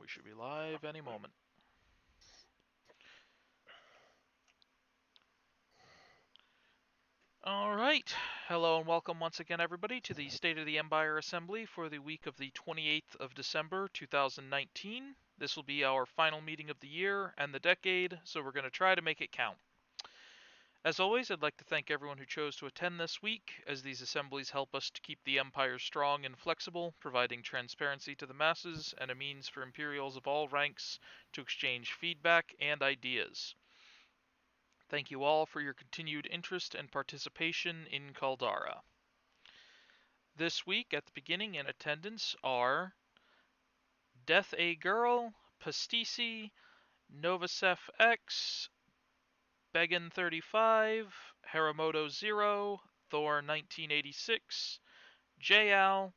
We should be live any moment. Alright, hello and welcome once again everybody to the State of the Empire Assembly for the week of the 28th of December 2019. This will be our final meeting of the year and the decade, so we're going to try to make it count. As always, I'd like to thank everyone who chose to attend this week, as these assemblies help us to keep the Empire strong and flexible, providing transparency to the masses and a means for Imperials of all ranks to exchange feedback and ideas. Thank you all for your continued interest and participation in Kaldara. This week, at the beginning in attendance are Death A Girl, Pastici, Novasef X, Began 35, Haramoto 0, Thor 1986, Jal,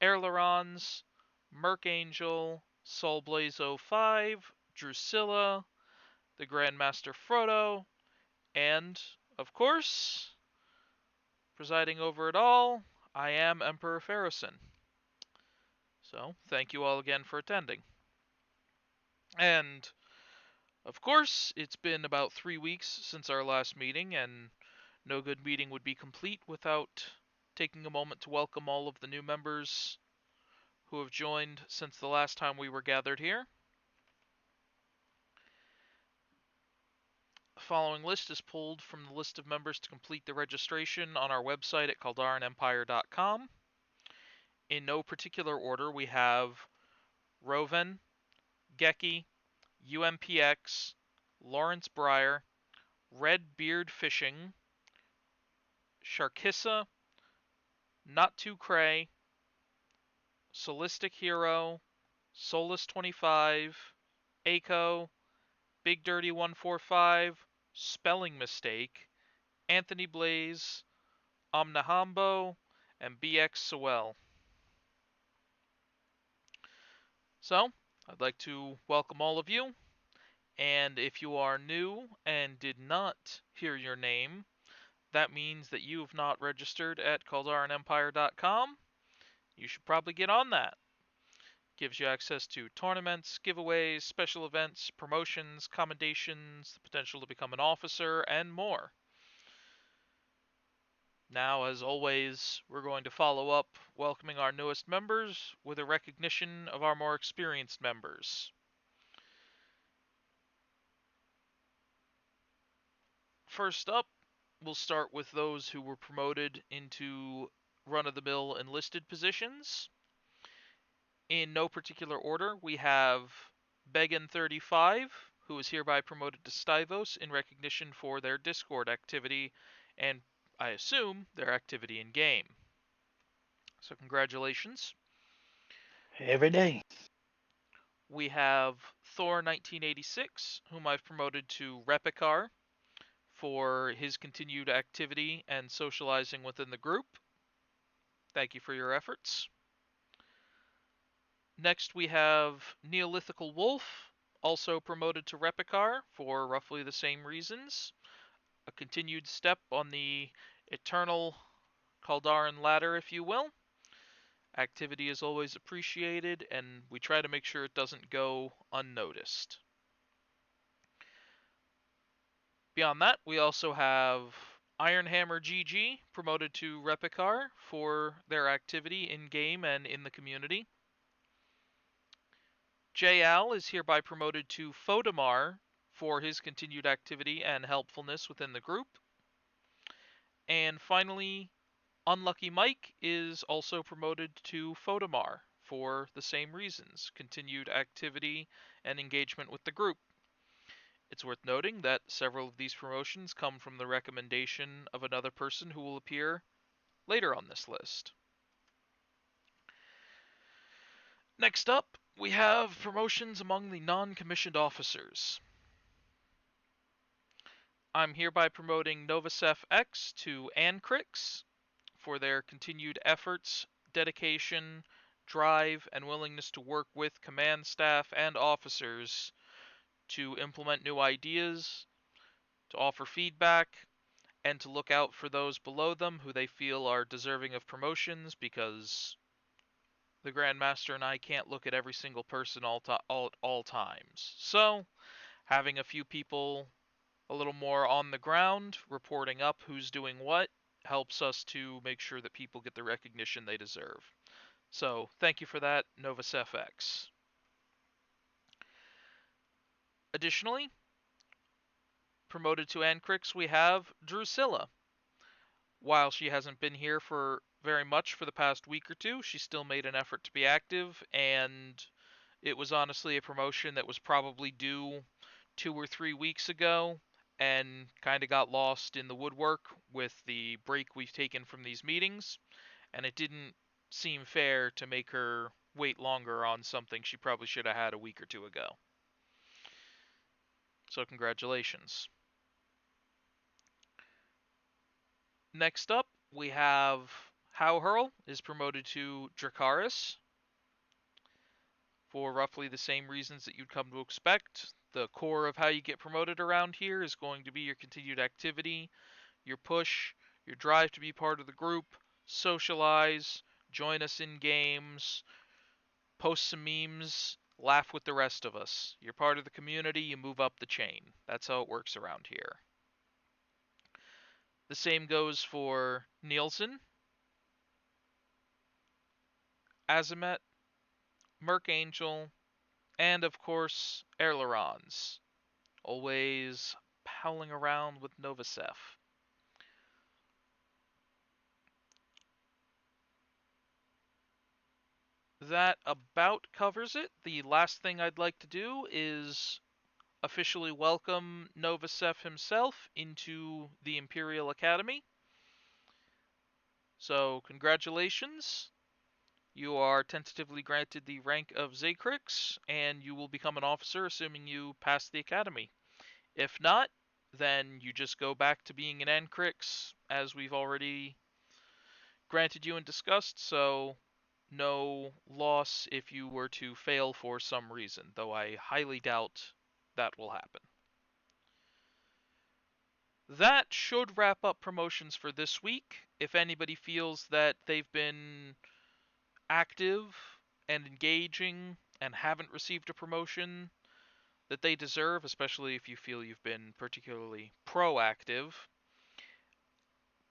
Ailerons, Merc Angel, Soulblaze 05, Drusilla, the Grandmaster Frodo, and, of course, presiding over it all, I am Emperor Farrison. So, thank you all again for attending. And, of course, it's been about 3 weeks since our last meeting, and no good meeting would be complete without taking a moment to welcome all of the new members who have joined since the last time we were gathered here. The following list is pulled from the list of members to complete the registration on our website at kaldaranempire.com. In no particular order, we have Roven, Geki, UMPX, Lawrence Breyer, Red Beard Fishing, Sharkissa, Not Too Cray, Solistic Hero, Solus 25, Aiko, Big Dirty 145, Spelling Mistake, Anthony Blaze, Omnahambo, and BX Sewell. So, I'd like to welcome all of you, and if you are new and did not hear your name, that means that you have not registered at KaldaranEmpire.com. You should probably get on that. Gives you access to tournaments, giveaways, special events, promotions, commendations, the potential to become an officer, and more. Now, as always, we're going to follow up welcoming our newest members with a recognition of our more experienced members. First up, we'll start with those who were promoted into run-of-the-mill enlisted positions. In no particular order, we have Began 35, who is hereby promoted to Stivos in recognition for their Discord activity and, I assume, their activity in game. So congratulations. Every day. We have Thor 1986, whom I've promoted to Repikar for his continued activity and socializing within the group. Thank you for your efforts. Next we have Neolithical Wolf, also promoted to Repikar for roughly the same reasons. A continued step on the eternal Kaldaran ladder, if you will. Activity is always appreciated, and we try to make sure it doesn't go unnoticed. Beyond that, we also have Ironhammer GG, promoted to Repikar for their activity in-game and in the community. Jal is hereby promoted to Fodamar for his continued activity and helpfulness within the group. And finally, Unlucky Mike is also promoted to Fodamar for the same reasons, continued activity and engagement with the group. It's worth noting that several of these promotions come from the recommendation of another person who will appear later on this list. Next up, we have promotions among the non-commissioned officers. I'm hereby promoting Novasef X to Ancrix for their continued efforts, dedication, drive, and willingness to work with command staff and officers to implement new ideas, to offer feedback, and to look out for those below them who they feel are deserving of promotions because the Grandmaster and I can't look at every single person all times. So, having a few people a little more on the ground, reporting up who's doing what, helps us to make sure that people get the recognition they deserve. So, thank you for that, Novus FX. Additionally, promoted to Ancrix, we have Drusilla. While she hasn't been here for very much for the past week or two, she still made an effort to be active, and it was honestly a promotion that was probably due 2 or 3 weeks ago and kind of got lost in the woodwork with the break we've taken from these meetings, and it didn't seem fair to make her wait longer on something she probably should have had a week or two ago. So, congratulations. Next up, we have Howhurl is promoted to Dracaris for roughly the same reasons that you'd come to expect. The core of how you get promoted around here is going to be your continued activity, your push, your drive to be part of the group, socialize, join us in games, post some memes, laugh with the rest of us. You're part of the community, you move up the chain. That's how it works around here. The same goes for Nielsen, Azamet, Mercangel, and of course, Ailerons. Always palling around with Novasef. That about covers it. The last thing I'd like to do is officially welcome Novasef himself into the Imperial Academy. So, congratulations. You are tentatively granted the rank of Zakrix, and you will become an officer assuming you pass the academy. If not, then you just go back to being an Ancrix, as we've already granted you and discussed, so no loss if you were to fail for some reason, though I highly doubt that will happen. That should wrap up promotions for this week. If anybody feels that they've been active and engaging and haven't received a promotion that they deserve, especially if you feel you've been particularly proactive,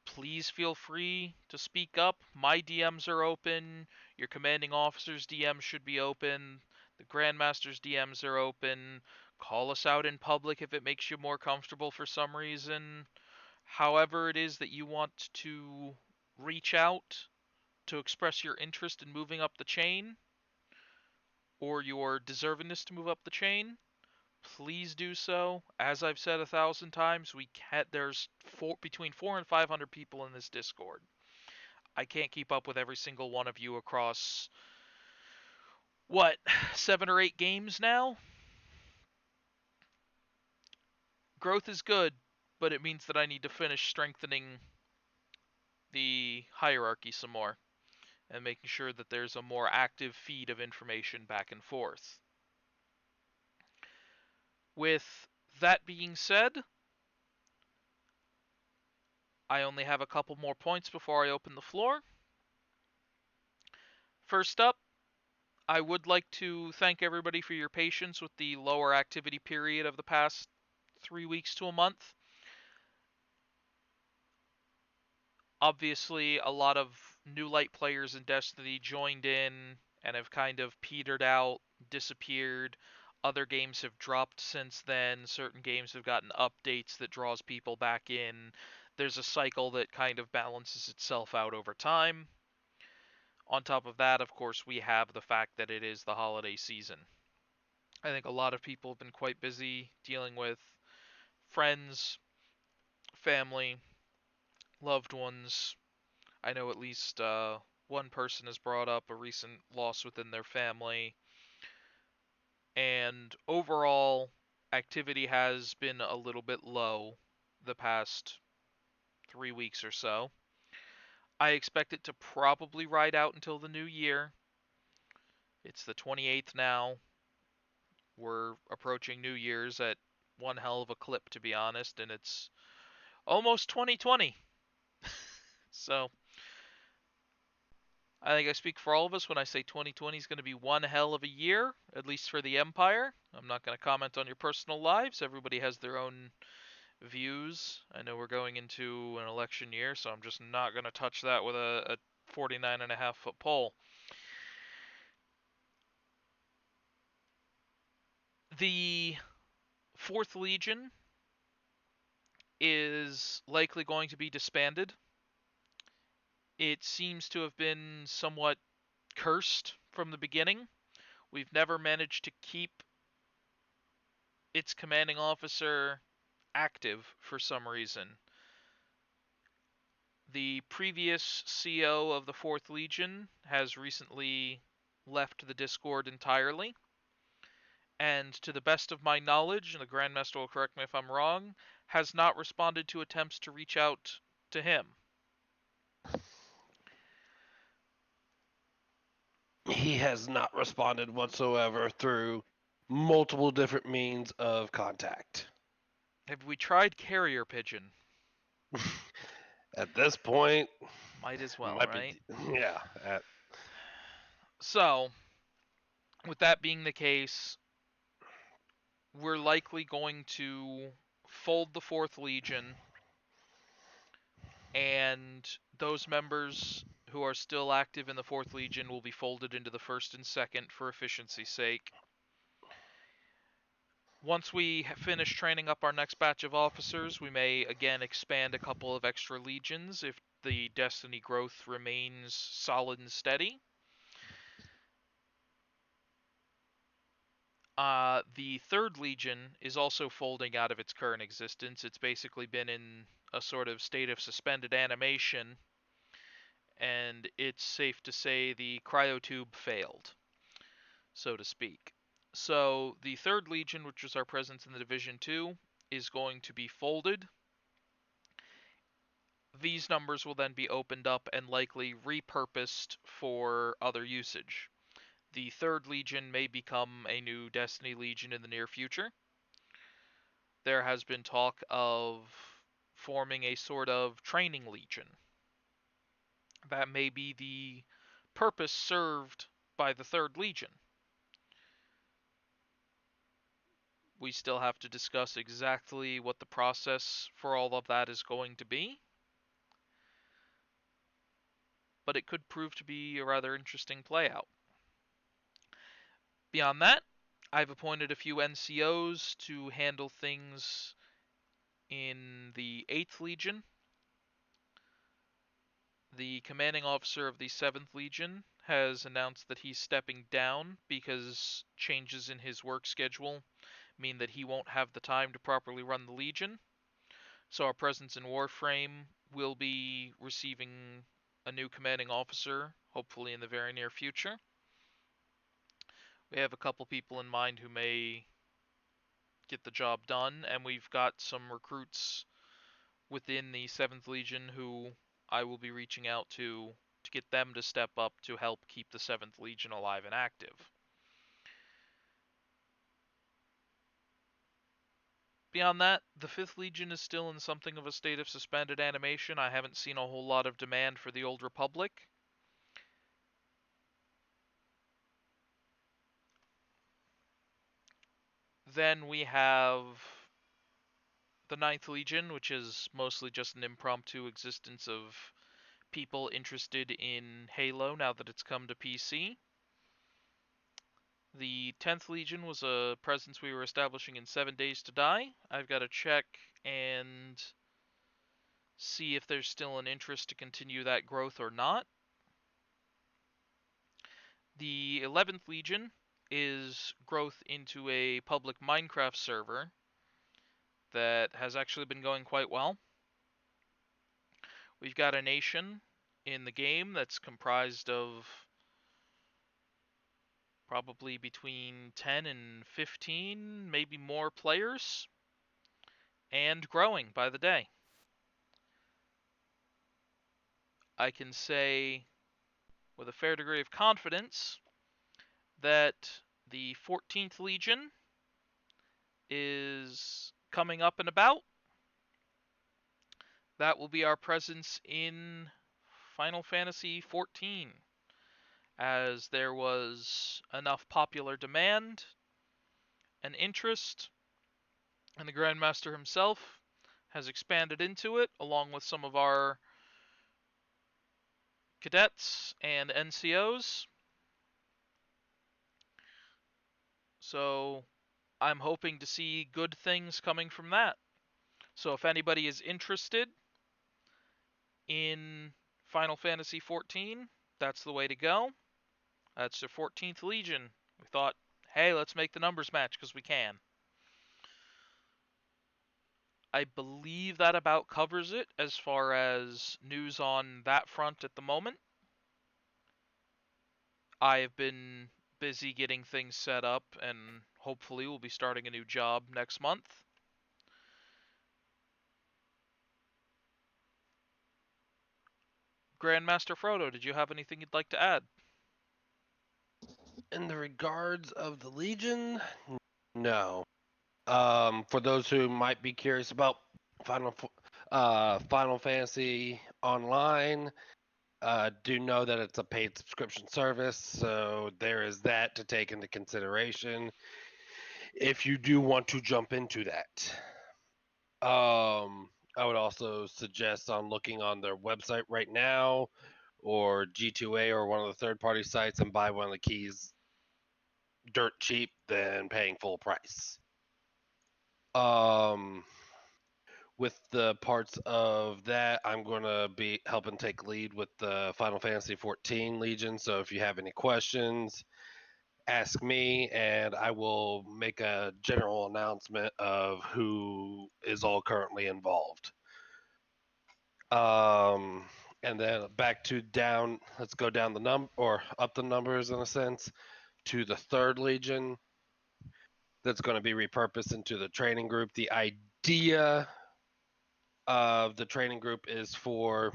please feel free to speak up. My DMs are open. Your commanding officer's DMs should be open. The Grandmaster's DMs are open. Call us out in public if it makes you more comfortable for some reason. However it is that you want to reach out to express your interest in moving up the chain or your deservingness to move up the chain, please do so. As I've said 1,000 times, there's between 400 and 500 people in this Discord. I can't keep up with every single one of you across what 7 or 8 games now. Growth is good, but it means that I need to finish strengthening the hierarchy some more and making sure that there's a more active feed of information back and forth. With that being said, I only have a couple more points before I open the floor. First up, I would like to thank everybody for your patience with the lower activity period of the past 3 weeks to a month. Obviously, a lot of new light players in Destiny joined in and have kind of petered out, disappeared. Other games have dropped since then. Certain games have gotten updates that draws people back in. There's a cycle that kind of balances itself out over time. On top of that, of course, we have the fact that it is the holiday season. I think a lot of people have been quite busy dealing with friends, family, loved ones. I know at least one person has brought up a recent loss within their family. And overall, activity has been a little bit low the past 3 weeks or so. I expect it to probably ride out until the new year. It's the 28th now. We're approaching New Year's at one hell of a clip, to be honest, and it's almost 2020. So I think I speak for all of us when I say 2020 is going to be one hell of a year, at least for the Empire. I'm not going to comment on your personal lives. Everybody has their own views. I know we're going into an election year, so I'm just not going to touch that with a 49.5 foot pole. The 4th Legion is likely going to be disbanded. It seems to have been somewhat cursed from the beginning. We've never managed to keep its commanding officer active for some reason. The previous CO of the 4th Legion has recently left the Discord entirely, and to the best of my knowledge, and the Grandmaster will correct me if I'm wrong, has not responded to attempts to reach out to him. He has not responded whatsoever through multiple different means of contact. Have we tried carrier pigeon? At this point, Might as well, might be, right? yeah. So, with that being the case, we're likely going to fold the 4th Legion, and those members who are still active in the 4th Legion will be folded into the 1st and 2nd for efficiency's sake. Once we finish training up our next batch of officers, we may again expand a couple of extra legions if the Destiny growth remains solid and steady. The 3rd Legion is also folding out of its current existence. It's basically been in a sort of state of suspended animation, and it's safe to say the cryotube failed, so to speak. So the 3rd Legion, which was our presence in the Division 2, is going to be folded. These numbers will then be opened up and likely repurposed for other usage. The 3rd Legion may become a new Destiny Legion in the near future. There has been talk of forming a sort of training legion. That may be the purpose served by the 3rd Legion. We still have to discuss exactly what the process for all of that is going to be, but it could prove to be a rather interesting playout. Beyond that, I've appointed a few NCOs to handle things in the 8th Legion. The commanding officer of the 7th Legion has announced that he's stepping down because changes in his work schedule mean that he won't have the time to properly run the Legion. So our presence in Warframe will be receiving a new commanding officer, hopefully in the very near future. We have a couple people in mind who may get the job done, and we've got some recruits within the 7th Legion who I will be reaching out to get them to step up to help keep the 7th Legion alive and active. Beyond that, the 5th Legion is still in something of a state of suspended animation. I haven't seen a whole lot of demand for the Old Republic. Then we have the 9th Legion, which is mostly just an impromptu existence of people interested in Halo now that it's come to PC. The 10th Legion was a presence we were establishing in 7 Days to Die. I've got to check and see if there's still an interest to continue that growth or not. The 11th Legion is growth into a public Minecraft server that has actually been going quite well. We've got a nation in the game that's comprised of probably between 10 and 15, maybe more players, and growing by the day. I can say with a fair degree of confidence that the 14th Legion is coming up and about. That will be our presence in Final Fantasy XIV. as there was enough popular demand and interest, and the Grandmaster himself has expanded into it, along with some of our cadets and NCOs. So I'm hoping to see good things coming from that. So if anybody is interested in Final Fantasy XIV, that's the way to go. That's the 14th Legion. We thought, hey, let's make the numbers match because we can. I believe that about covers it as far as news on that front at the moment. I have been busy getting things set up, and hopefully we'll be starting a new job next month. Grandmaster Frodo, did you have anything you'd like to add? In the regards of the Legion, no. For those who might be curious about Final Fantasy Online, do know that it's a paid subscription service, so there is that to take into consideration if you do want to jump into that. I would also suggest on looking on their website right now or G2A or one of the third-party sites and buy one of the keys dirt cheap than paying full price. With the parts of that, I'm going to be helping take lead with the Final Fantasy XIV Legion. So if you have any questions, ask me, and I will make a general announcement of who is all currently involved. And then back to down. Let's go down the or up the numbers in a sense to the third Legion. That's going to be repurposed into the training group. The idea of the training group is for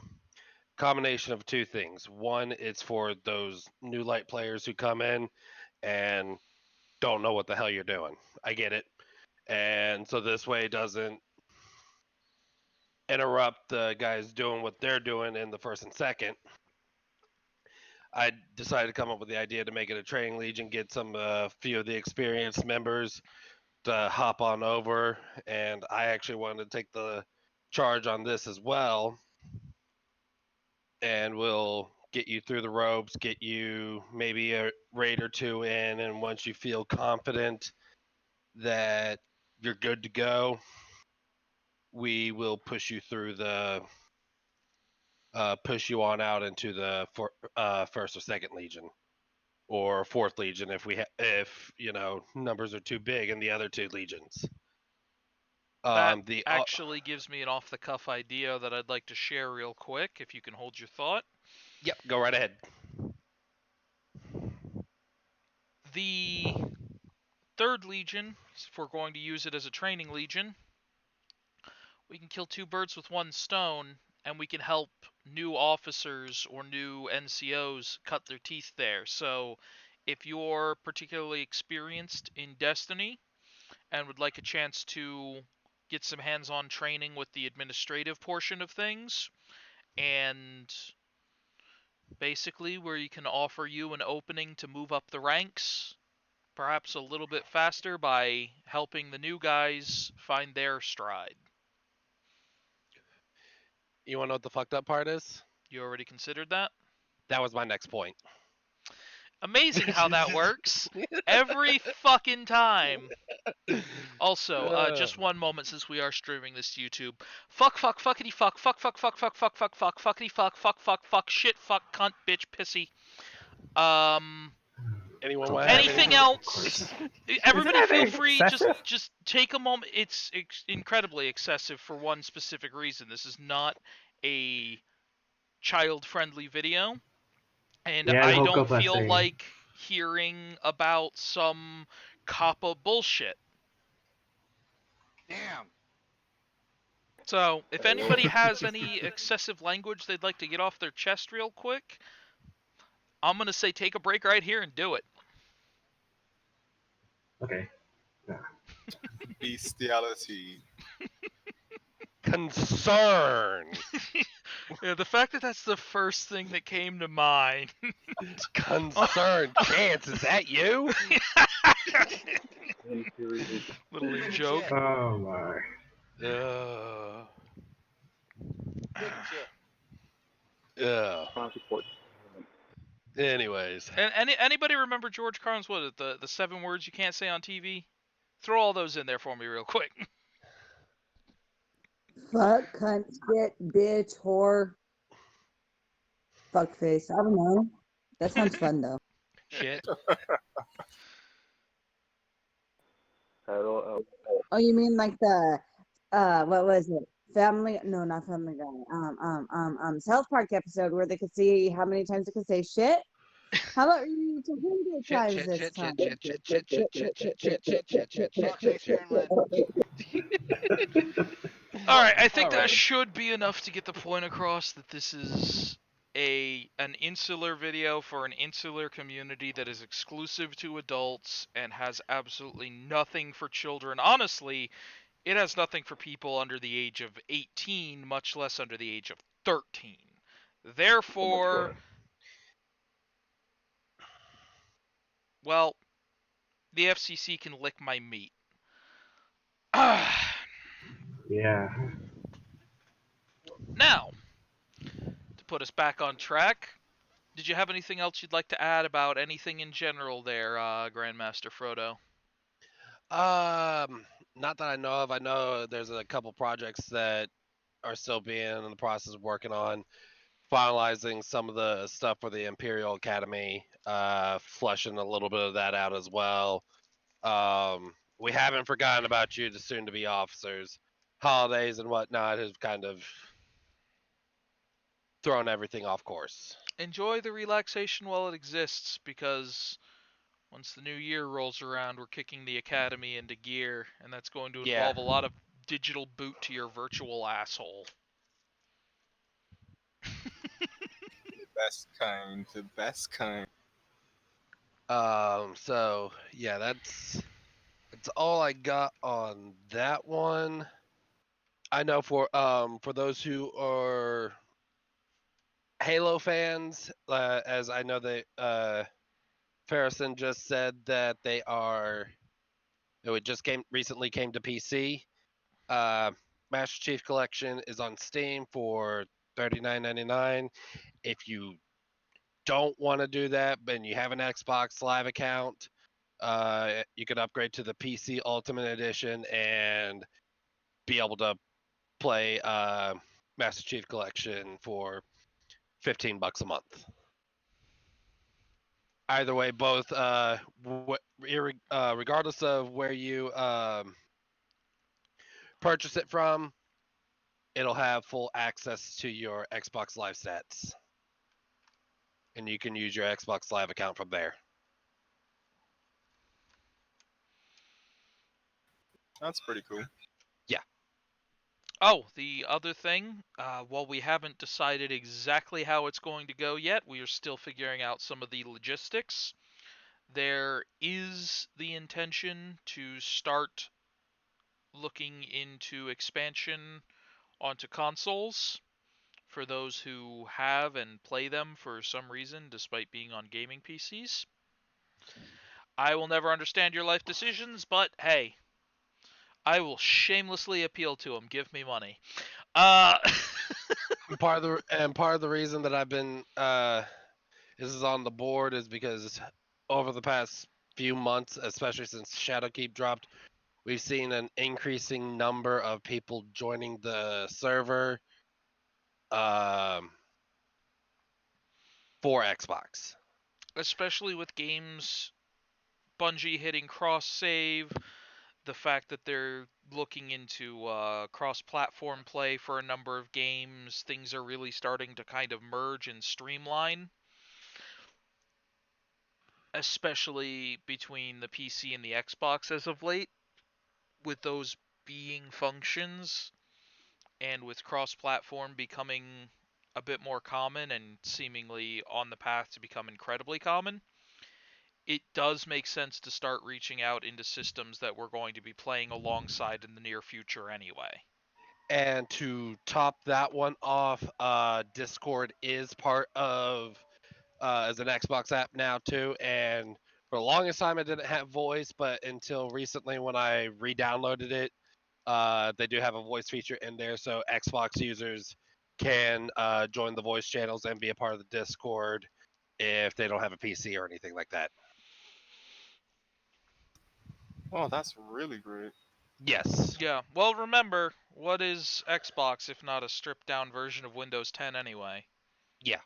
combination of two things. One, it's for those new light players who come in and don't know what the hell you're doing. I get it. And so this way it doesn't interrupt the guys doing what they're doing in the first and second. I decided to come up with the idea to make it a training legion, get some few of the experienced members to hop on over, and I actually wanted to take the charge on this as well, and we'll get you through the ropes, get you maybe a raid or two in, and once you feel confident that you're good to go, we will push you through the push you on out into the first or second legion or fourth legion if you know numbers are too big in the other two legions. That The actually gives me an off the cuff idea that I'd like to share real quick, if you can hold your thought. Yep, go right ahead. The third legion, if we're going to use it as a training legion, we can kill two birds with one stone, and we can help new officers or new NCOs cut their teeth there. So if you're particularly experienced in Destiny and would like a chance to get some hands-on training with the administrative portion of things, and basically where you can offer you an opening to move up the ranks, perhaps a little bit faster by helping the new guys find their stride. You want to know what the fucked up part is? You already considered that? That was my next point. Amazing how that works. Every fucking time. Also, just one moment since we are streaming this to YouTube. Fuck, fuckity fuck, fuckity fuck, shit, fuck, cunt, bitch, pissy. Anyone want to have Anything anything? else? Everybody feel free, excessive? just take a moment. It's incredibly excessive for one specific reason. This is not a child-friendly video, and Yeah, I hook don't up a feel thing. like hearing about some COPPA bullshit. Damn. So, if anybody has any excessive language they'd like to get off their chest real quick, I'm gonna say take a break right here and do it. Okay. Bestiality. Concern. Yeah, the fact that that's the first thing that came to mind. Concerned Chance, is that you? Little in joke. Oh my. Uh, yeah. Anyways, And anybody remember George Carlin's what is it, the 7 words you can't say on TV? Throw all those in there for me real quick. Fuck, cunt, shit, bitch, whore, fuckface. I don't know. That sounds fun though. shit. Oh, you mean like the what was it? Family? No, not Family Guy. South Park episode where they could see how many times they could say shit. How about you to 100 Shit, times shit, this shit, time? shit, shit, shit, shit, shit, shit, shit, shit, shit, shit, shit, shit, shit, shit. All right, I think All that right. should be enough to get the point across that this is an insular video for an insular community that is exclusive to adults and has absolutely nothing for children. Honestly, it has nothing for people under the age of 18, much less under the age of 13. Therefore, well, the FCC can lick my meat. Yeah. Now, to put us back on track, did you have anything else you'd like to add about anything in general there, Grandmaster Frodo? Um, Not that I know of. I know there's a couple projects that are still being in the process of working on finalizing some of the stuff for the Imperial Academy, fleshing a little bit of that out as well. We haven't forgotten about you, the soon-to-be officers. Holidays and whatnot have kind of thrown everything off course. Enjoy the relaxation while it exists, because once the new year rolls around, we're kicking the Academy into gear, and that's going to Yeah. involve a lot of digital boot to your virtual asshole. Best kind, the best kind. So yeah, that's all I got on that one. I know for those who are Halo fans, as I know that Farrison just said that they are. It just recently came to PC. Uh, Master Chief Collection is on Steam for $39.99. If you don't want to do that, but you have an Xbox Live account, you can upgrade to the PC Ultimate Edition and be able to play Master Chief Collection for $15 a month. Either way, both regardless of where you purchase it from, it'll have full access to your Xbox Live stats, and you can use your Xbox Live account from there. That's pretty cool. Oh, the other thing, while we haven't decided exactly how it's going to go yet, we are still figuring out some of the logistics. There is the intention to start looking into expansion onto consoles for those who have and play them for some reason, despite being on gaming PCs. I will never understand your life decisions, but hey, I will shamelessly appeal to them. Give me money. Uh, Part of the reason that I've been this is on the board is because over the past few months, especially since Shadowkeep dropped, we've seen an increasing number of people joining the server um, for Xbox. especially with games, Bungie hitting cross save, the fact that they're looking into cross-platform play for a number of games, things are really starting to kind of merge and streamline, especially between the PC and the Xbox as of late, with those being functions and with cross-platform becoming a bit more common and seemingly on the path to become incredibly common. It does make sense to start reaching out into systems that we're going to be playing alongside in the near future anyway. And to top that one off, Discord is part of as an Xbox app now too. And for the longest time, I didn't have voice, but until recently, when I re-downloaded it, they do have a voice feature in there, so Xbox users can join the voice channels and be a part of the Discord if they don't have a PC or anything like that. Oh, that's really great. Yes. Yeah. Well, remember, what is Xbox if not a stripped down version of Windows 10 anyway? Yeah.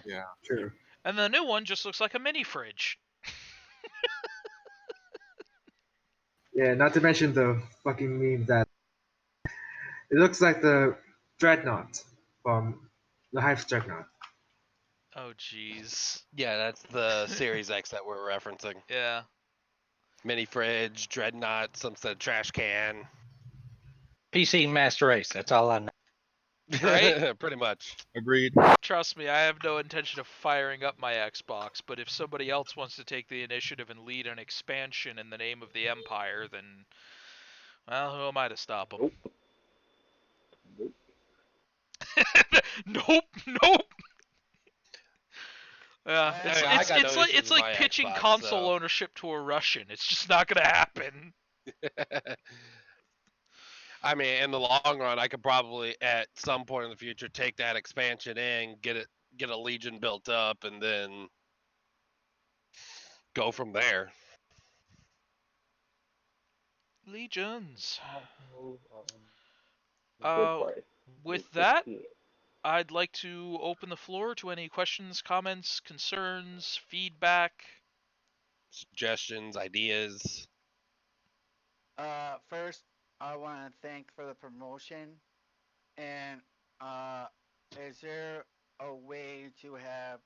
Yeah. True. And the new one just looks like a mini fridge. Yeah, not to mention the fucking meme that it looks like the dreadnought from the Hive dreadnought. Oh, jeez. Yeah, that's the Series X that we're referencing. Yeah. Mini fridge, dreadnought, some said trash can. PC Master Race. That's all I know. Right? Pretty much. Agreed. Trust me, I have no intention of firing up my Xbox, but if somebody else wants to take the initiative and lead an expansion in the name of the Empire, then, well, who am I to stop them? Nope, nope. Yeah, Hey, I got no issues it's with like my pitching Xbox, console so. ownership to a Russian. It's just not gonna happen. I mean, in the long run, I could probably at some point in the future take that expansion in, get a legion built up, and then go from there. Legions. Good Uh, play. with that, I'd like to open the floor to any questions, comments, concerns, feedback. Suggestions, ideas. First, I want to thank for the promotion. And is there a way to have,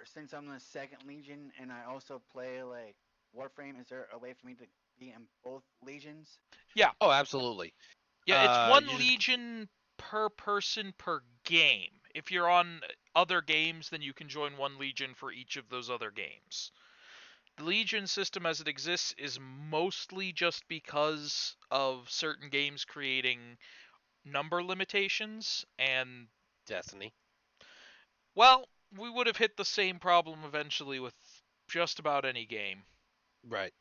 since I'm the second Legion and I also play like Warframe, is there a way for me to be in both legions? Yeah, Oh, absolutely. yeah, it's one You just legion per person per game. If you're on other games, then you can join one legion for each of those other games. The legion system as it exists is mostly just because of certain games creating number limitations, and, Destiny. well, we would have hit the same problem eventually with just about any game. Right.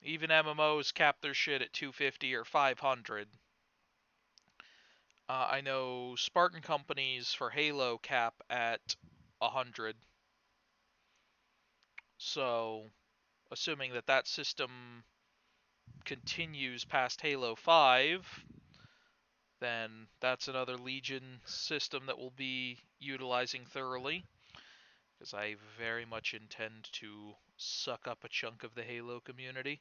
Even MMOs cap their shit at 250 or 500. I know Spartan companies for Halo cap at 100. So, assuming that that system continues past Halo 5, then that's another Legion system that we'll be utilizing thoroughly, because I very much intend to suck up a chunk of the Halo community,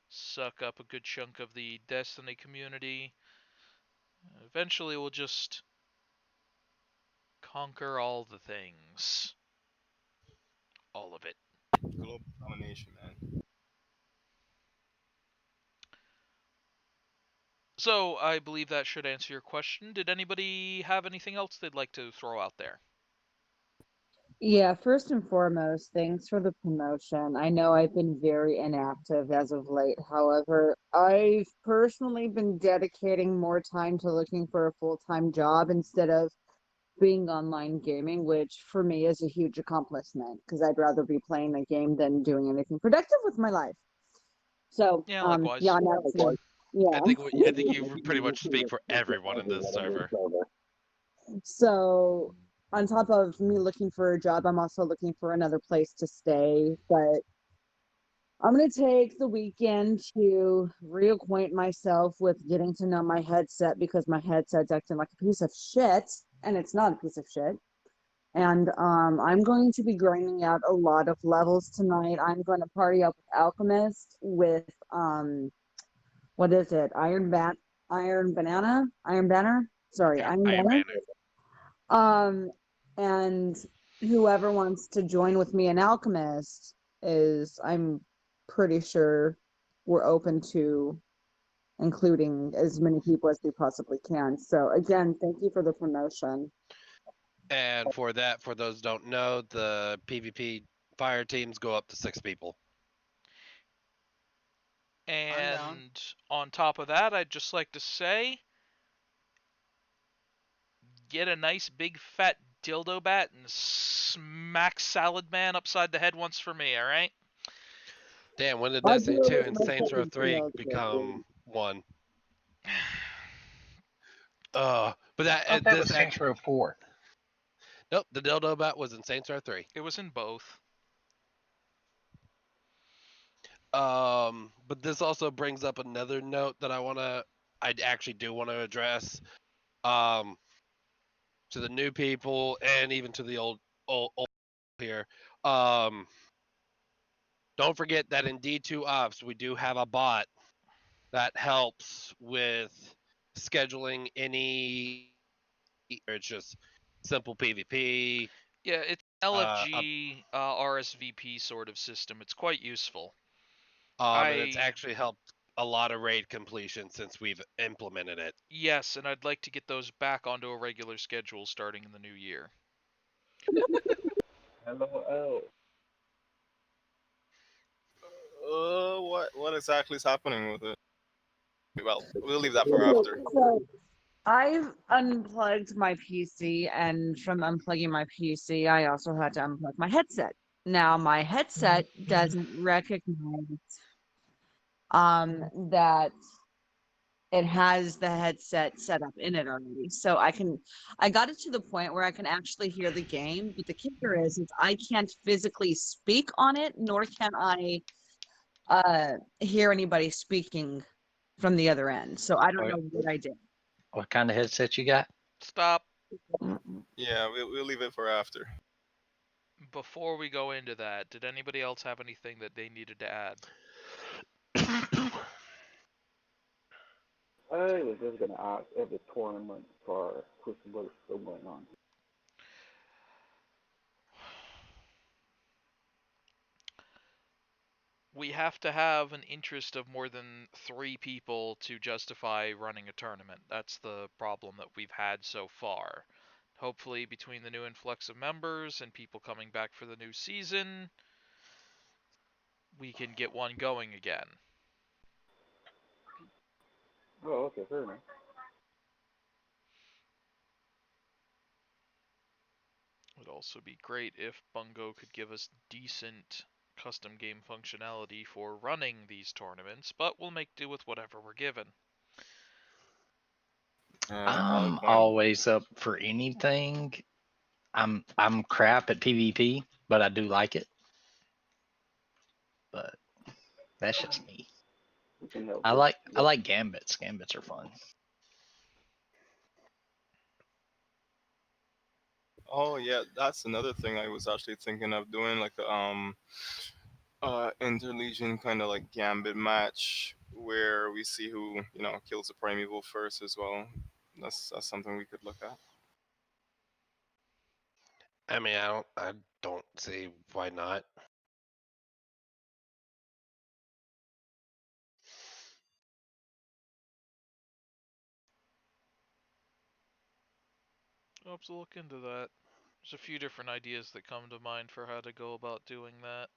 suck up a good chunk of the Destiny community. Eventually, we'll just conquer all the things. All of it. Global domination, man. So, I believe that should answer your question. Did anybody have anything else they'd like to throw out there? Yeah, first and foremost, thanks for the promotion. I know I've been very inactive as of late. However, I've personally been dedicating more time to looking for a full-time job instead of being online gaming, which for me is a huge accomplishment because I'd rather be playing a game than doing anything productive with my life. So, Yeah, likewise. yeah, that's yeah. I think you pretty much speak for everyone in this server. So, on top of me looking for a job, I'm also looking for another place to stay. But I'm going to take the weekend to reacquaint myself with getting to know my headset because my headset's acting like a piece of shit, and it's not a piece of shit. And I'm going to be grinding out a lot of levels tonight. I'm going to party up with Alchemist with what is it? Iron Banner. Sorry, Yeah, Iron I am Banner. Banner. And whoever wants to join with me in Alchemist is, I'm pretty sure we're open to including as many people as we possibly can. So again, thank you for the promotion. And for that, for those who don't know, the PvP fire teams go up to 6 people. I'm down. And on top of that, I'd just like to say get a nice big fat dildo bat and smack Salad Man upside the head once for me, alright? Damn, when did I'll Destiny do 2 it and with my Saints Row fucking 3 tail, become one? But I thought that was Saints Row 4. Nope, the dildo bat was in Saints Row 3. It was in both. But this also brings up another note that I actually do want to address. To the new people and even to the old here. Don't forget that in D2 Ops we do have a bot that helps with scheduling any. It's just simple PvP. Yeah, it's LFG RSVP sort of system. It's quite useful. And it's actually helped a lot of raid completion since we've implemented it. Yes, and I'd like to get those back onto a regular schedule starting in the new year. Hello. What exactly is happening with it? Well, we'll leave that for after. So I've unplugged my PC, and from unplugging my PC, I also had to unplug my headset. Now my headset doesn't recognize that it has the headset set up in it already. So I got it to the point where I can actually hear the game, but the kicker is I can't physically speak on it, nor can I hear anybody speaking from the other end. So I don't know what I did. What kind of headset you got? Stop. Yeah, we'll leave it for after. Before we go into that, did anybody else have anything that they needed to add? I was just gonna ask if the tournament for Crucible is still going on. We have to have an interest of more than 3 people to justify running a tournament. That's the problem that we've had so far. Hopefully, between the new influx of members and people coming back for the new season, we can get one going again. Oh, okay, fair enough. It'd also be great if Bungo could give us decent custom game functionality for running these tournaments, but we'll make do with whatever we're given. I'm always up for anything. I'm crap at PvP, but I do like it. But that's just me. I like gambits. Gambits are fun. Oh yeah, that's another thing I was actually thinking of doing, like interlegion kind of like gambit match where we see who kills the primeval first as well. That's something we could look at. I mean, I don't see why not. I'll have to look into that. There's a few different ideas that come to mind for how to go about doing that.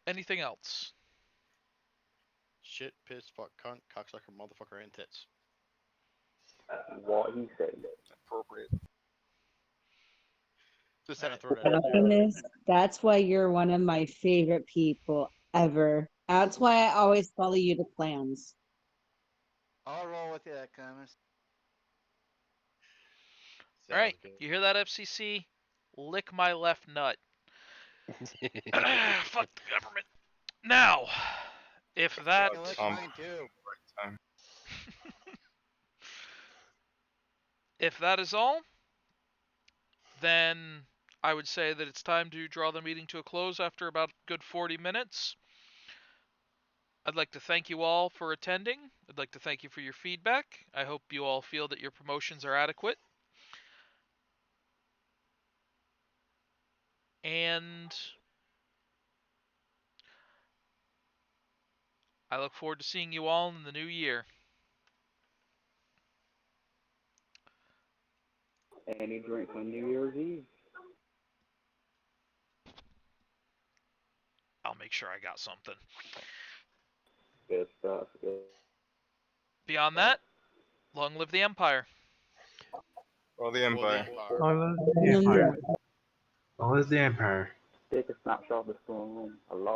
Anything else? Shit, piss, fuck, cunt, cocksucker, motherfucker, and tits. What he said. Appropriate. Just had to throw that out there. Optimus, that's why you're one of my favorite people ever. That's why I always follow you to clans. I'll roll with you, Economist. Alright, you hear that, FCC? Lick my left nut. Fuck the government. Now, if that... You lick mine too. If that is all, then I would say that it's time to draw the meeting to a close after about a good 40 minutes. I'd like to thank you all for attending. I'd like to thank you for your feedback. I hope you all feel that your promotions are adequate. And I look forward to seeing you all in the new year. Any drinks on New Year's Eve? I'll make sure I got something. Good. good stuff. Good. Beyond that, long live the Empire. Or the Well, Empire. Long live the Empire. Long live the Empire. Take a snapshot of the storm room.